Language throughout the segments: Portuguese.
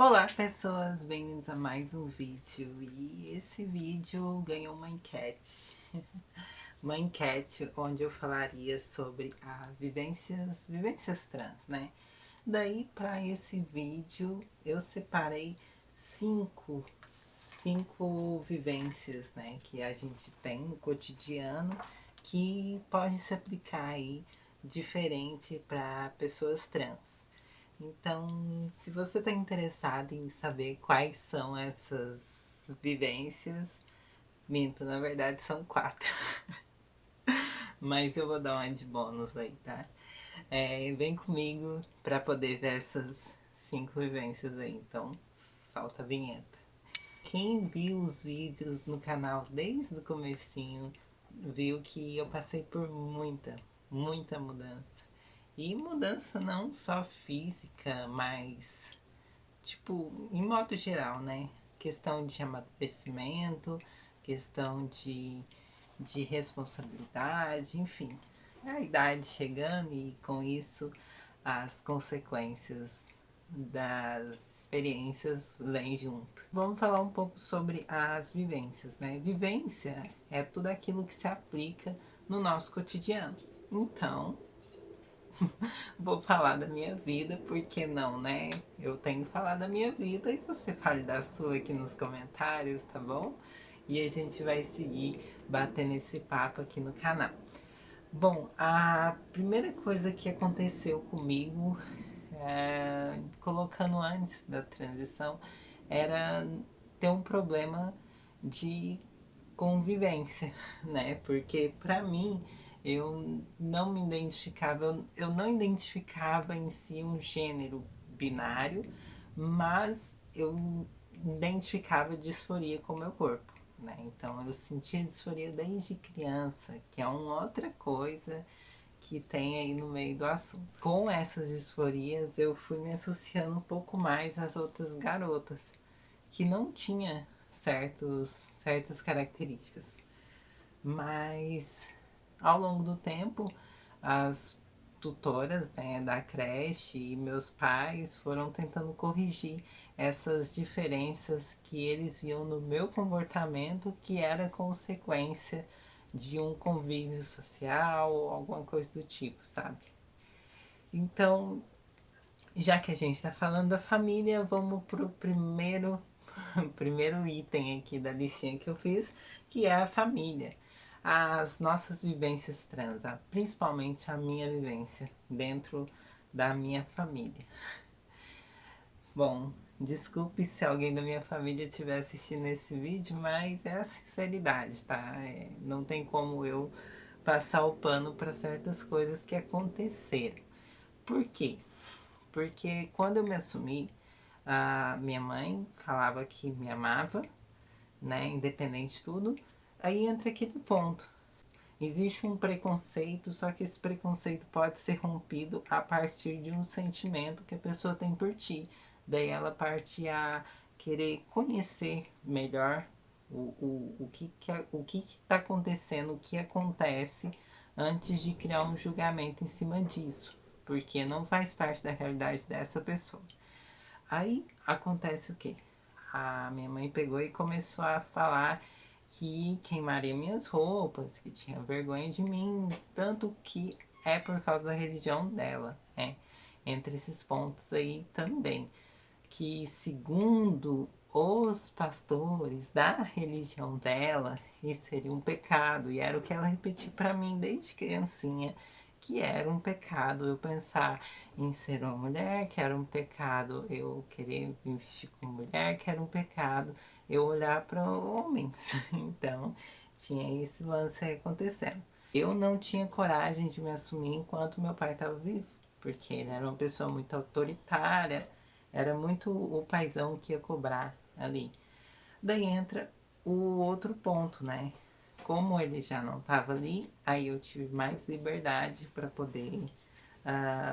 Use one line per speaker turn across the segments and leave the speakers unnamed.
Olá pessoas, bem-vindos a mais um vídeo. E esse vídeo ganhou uma enquete. Uma enquete onde eu falaria sobre a vivências trans, né? Daí para esse vídeo eu separei cinco, cinco vivências, né, que a gente tem no cotidiano que pode se aplicar aí diferente para pessoas trans. Então, se você está interessado em saber quais são essas vivências, minto, na verdade são quatro. Mas eu vou dar uma de bônus aí, tá? Vem comigo para poder ver essas cinco vivências aí. Então, solta a vinheta. Quem viu os vídeos no canal desde o comecinho, viu que eu passei por muita mudança. E mudança não só física, mas tipo, em modo geral, né? Questão de amadurecimento, questão de responsabilidade, enfim. A idade chegando e com isso as consequências das experiências vêm junto. Vamos falar um pouco sobre as vivências, né? Vivência é tudo aquilo que se aplica no nosso cotidiano. Então, vou falar da minha vida, porque não, né? Eu tenho que falar da minha vida e você fale da sua aqui nos comentários, tá bom? E a gente vai seguir batendo esse papo aqui no canal. Bom, a primeira coisa que aconteceu comigo, colocando antes da transição, era ter um problema de convivência, né? Porque para mim eu não me identificava, eu não identificava em si um gênero binário, mas eu identificava disforia com o meu corpo, né? Então eu sentia disforia desde criança, que é uma outra coisa que tem aí no meio do assunto. Com essas disforias eu fui me associando um pouco mais às outras garotas que não tinha certas características. Mas ao longo do tempo, as tutoras, né, da creche e meus pais foram tentando corrigir essas diferenças que eles viam no meu comportamento, que era consequência de um convívio social ou alguma coisa do tipo, sabe? Então, já que a gente está falando da família, vamos pro primeiro item aqui da listinha que eu fiz, que é a família. As nossas vivências trans, principalmente a minha vivência dentro da minha família. Bom, desculpe se alguém da minha família estiver assistindo esse vídeo, mas é a sinceridade, tá? Não tem como eu passar o pano para certas coisas que aconteceram. Por quê? Porque quando eu me assumi, a minha mãe falava que me amava, né, independente de tudo. Aí entra aquele ponto. Existe um preconceito, só que esse preconceito pode ser rompido a partir de um sentimento que a pessoa tem por ti. Daí ela parte a querer conhecer melhor o que está acontecendo, o que acontece, antes de criar um julgamento em cima disso. Porque não faz parte da realidade dessa pessoa. Aí acontece o quê? A minha mãe pegou e começou a falar que queimaria minhas roupas, que tinha vergonha de mim, tanto que é por causa da religião dela, né? Entre esses pontos aí também, que segundo os pastores da religião dela, isso seria um pecado, e era o que ela repetia para mim desde criancinha, que era um pecado eu pensar em ser uma mulher, que era um pecado eu querer me vestir como mulher, que era um pecado eu olhar para homens. Então, tinha esse lance aí acontecendo. Eu não tinha coragem de me assumir enquanto meu pai estava vivo, porque ele era uma pessoa muito autoritária, era muito o paizão que ia cobrar ali. Daí entra o outro ponto, né? Como ele já não estava ali, aí eu tive mais liberdade para poder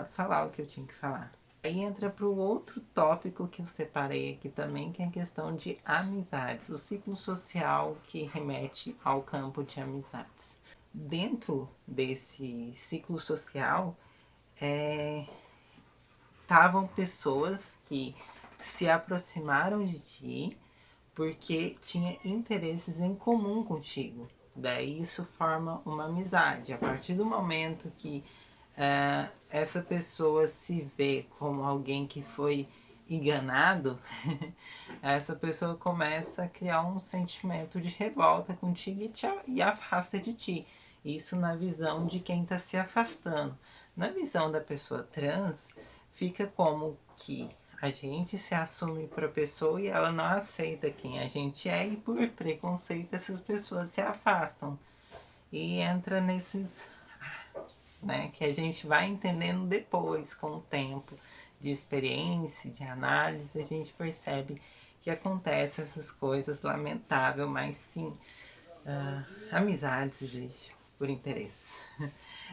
falar o que eu tinha que falar. Aí entra para o outro tópico que eu separei aqui também, que é a questão de amizades, o ciclo social que remete ao campo de amizades. Dentro desse ciclo social, estavam pessoas que se aproximaram de ti porque tinha interesses em comum contigo. Daí isso forma uma amizade. A partir do momento que essa pessoa se vê como alguém que foi enganado, essa pessoa começa a criar um sentimento de revolta contigo e afasta de ti. Isso na visão de quem está se afastando. Na visão da pessoa trans, fica como que a gente se assume para a pessoa e ela não aceita quem a gente é, e por preconceito essas pessoas se afastam. E entra nesses, né, que a gente vai entendendo depois, com o tempo de experiência, de análise, a gente percebe que acontece essas coisas, lamentável, mas sim, amizades existem por interesse.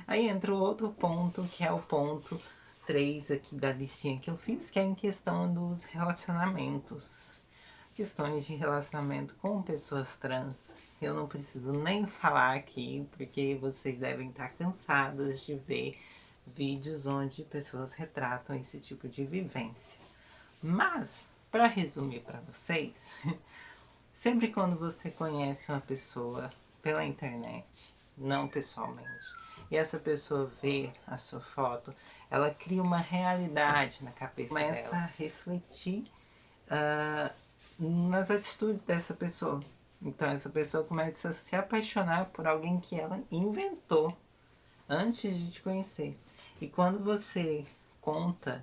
Aí entra o outro ponto, que é o ponto 3 aqui da listinha que eu fiz, que é em questão dos relacionamentos. Questões de relacionamento com pessoas trans. Eu não preciso nem falar aqui, porque vocês devem estar cansados de ver vídeos onde pessoas retratam esse tipo de vivência. Mas, para resumir para vocês, sempre quando você conhece uma pessoa pela internet, não pessoalmente, e essa pessoa vê a sua foto, ela cria uma realidade na cabeça dela. Começa a refletir nas atitudes dessa pessoa. Então essa pessoa começa a se apaixonar por alguém que ela inventou antes de te conhecer. E quando você conta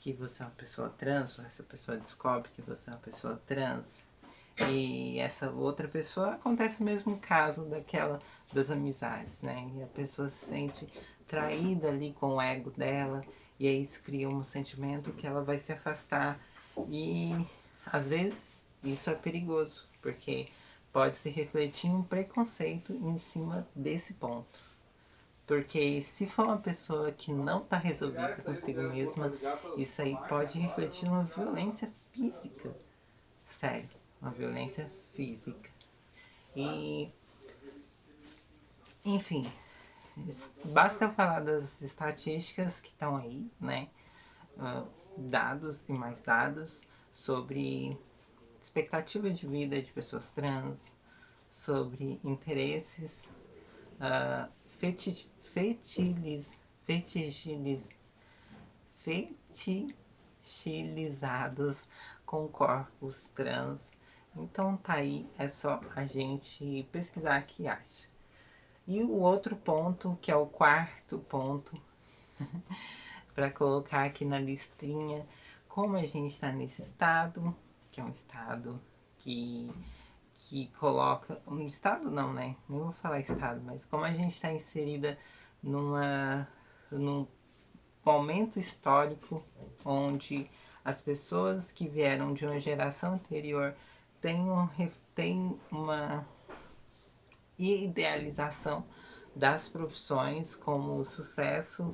que você é uma pessoa trans, ou essa pessoa descobre que você é uma pessoa trans, e essa outra pessoa, acontece o mesmo caso das amizades, né? E a pessoa se sente traída ali com o ego dela, e aí isso cria um sentimento que ela vai se afastar. E às vezes isso é perigoso, porque pode se refletir um preconceito em cima desse ponto. Porque se for uma pessoa que não está resolvida consigo mesma, isso aí pode refletir numa violência física. Sério, uma violência física. E, enfim, basta eu falar das estatísticas que estão aí, né? Dados e mais dados sobre expectativa de vida de pessoas trans, sobre interesses fetichilizados com corpos trans. Então tá aí, é só a gente pesquisar que acha. E o outro ponto, que é o quarto ponto, para colocar aqui na listinha, como a gente está nesse estado, que é um estado que coloca. Um estado não, né? Nem vou falar estado, mas como a gente está inserida num momento histórico onde as pessoas que vieram de uma geração anterior têm uma idealização das profissões como sucesso,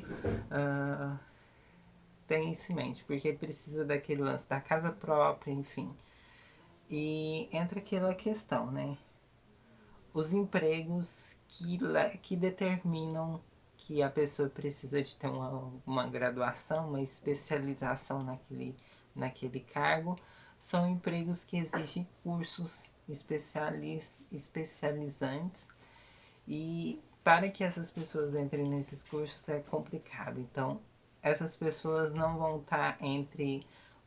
tem isso em mente, porque precisa daquele lance da casa própria, enfim. E entra aquela questão, né? Os empregos que determinam que a pessoa precisa de ter uma graduação, uma especialização naquele cargo, são empregos que exigem cursos especializantes, e para que essas pessoas entrem nesses cursos é complicado. Então, essas pessoas não vão estar entre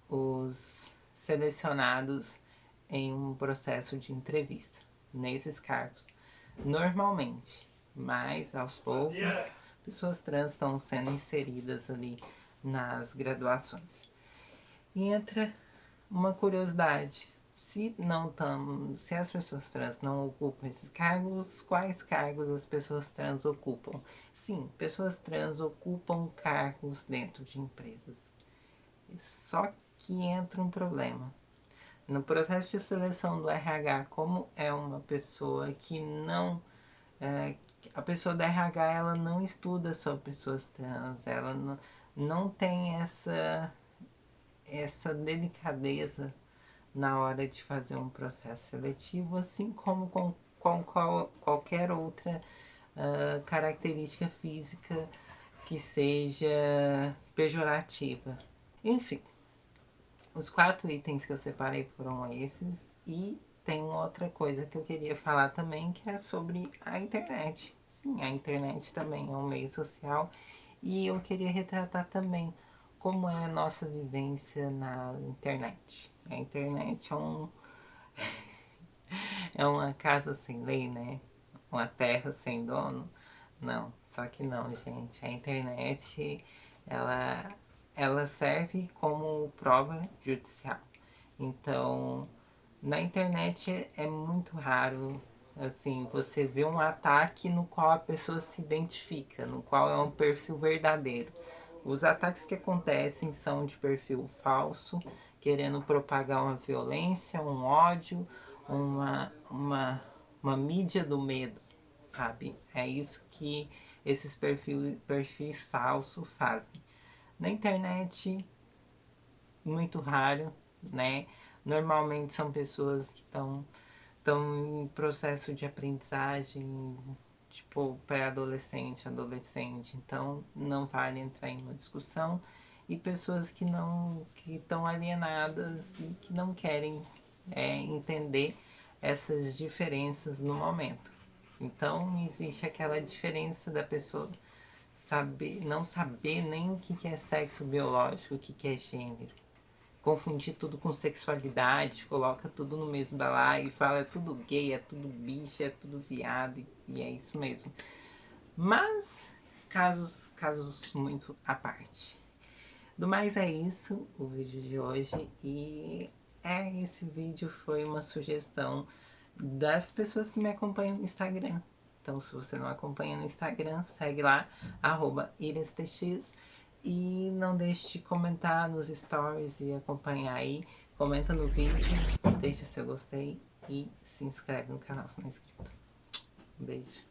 os selecionados em um processo de entrevista nesses cargos normalmente, mas aos poucos pessoas trans estão sendo inseridas ali nas graduações. E entra uma curiosidade: se as pessoas trans não ocupam esses cargos, quais cargos as pessoas trans ocupam? Sim, pessoas trans ocupam cargos dentro de empresas. Só que entra um problema. No processo de seleção do RH, como é uma pessoa que não... a pessoa da RH, ela não estuda sobre pessoas trans, ela não tem essa delicadeza na hora de fazer um processo seletivo, assim como com qualquer outra característica física que seja pejorativa. Enfim, os 4 itens que eu separei foram esses. E tem outra coisa que eu queria falar também, que é sobre a internet. Sim, a internet também é um meio social. E eu queria retratar também como é a nossa vivência na internet. A internet é uma casa sem lei, né? Uma terra sem dono. Não, só que não, gente. A internet, ela, ela serve como prova judicial. Então, na internet é muito raro, assim, você vê um ataque no qual a pessoa se identifica, no qual é um perfil verdadeiro. Os ataques que acontecem são de perfil falso, querendo propagar uma violência, um ódio, uma mídia do medo, sabe? É isso que esses perfis falsos fazem. Na internet, muito raro, né? Normalmente são pessoas que estão em processo de aprendizagem, tipo pré-adolescente, adolescente, então não vale entrar em uma discussão. E pessoas que estão alienadas e que não querem entender essas diferenças no momento. Então existe aquela diferença da pessoa não saber nem o que é sexo biológico, o que é gênero, confundir tudo com sexualidade, coloca tudo no mesmo balaio e fala é tudo gay, é tudo bicho, é tudo viado, e é isso mesmo. Mas casos muito à parte. Do mais é isso, o vídeo de hoje, e esse vídeo foi uma sugestão das pessoas que me acompanham no Instagram. Então, se você não acompanha no Instagram, segue lá, @irastx. E não deixe de comentar nos stories e acompanhar aí. Comenta no vídeo, deixa seu gostei e se inscreve no canal se não é inscrito. Um beijo.